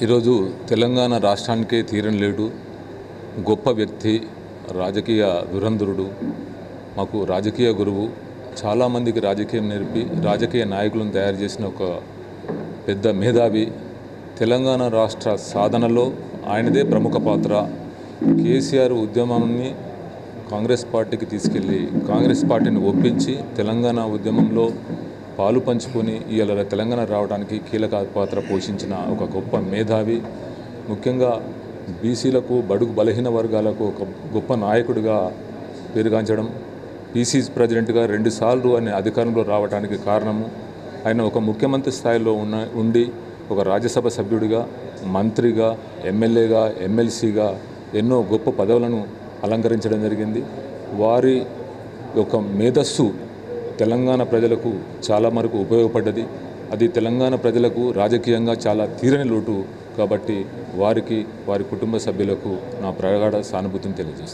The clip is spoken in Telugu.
ఈరోజు తెలంగాణ రాష్ట్రానికే తీరని లేడు, గొప్ప వ్యక్తి, రాజకీయ దురంధరుడు, మాకు రాజకీయ గురువు, చాలామందికి రాజకీయం నేర్పి రాజకీయ నాయకులను తయారు చేసిన ఒక పెద్ద మేధావి. తెలంగాణ రాష్ట్ర సాధనలో ఆయనదే ప్రముఖ పాత్ర. కేసీఆర్ ఉద్యమాన్ని కాంగ్రెస్ పార్టీకి తీసుకెళ్ళి కాంగ్రెస్ పార్టీని ఒప్పించి తెలంగాణ ఉద్యమంలో పాలు పంచుకొని ఇవాళ తెలంగాణ రావడానికి కీలక పాత్ర పోషించిన ఒక గొప్ప మేధావి. ముఖ్యంగా బీసీలకు, బడుగు బలహీన వర్గాలకు ఒక గొప్ప నాయకుడిగా పేరుగాంచడం, పీసీసీ ప్రెసిడెంట్గా 2 సార్లు ఆయన అధికారంలో రావడానికి కారణము. ఆయన ఒక ముఖ్యమంత్రి స్థాయిలో ఉండి ఒక రాజ్యసభ సభ్యుడిగా, మంత్రిగా, ఎమ్మెల్యేగా, ఎమ్మెల్సీగా ఎన్నో గొప్ప పదవులను అలంకరించడం జరిగింది. వారి యొక్క మేధస్సు తెలంగాణ ప్రజలకు చాలా వరకు ఉపయోగపడ్డది. అది తెలంగాణ ప్రజలకు రాజకీయంగా చాలా తీరని లోటు. కాబట్టి వారికి, వారి కుటుంబ సభ్యులకు నా ప్రగాఢ సానుభూతిని తెలియజేస్తాను.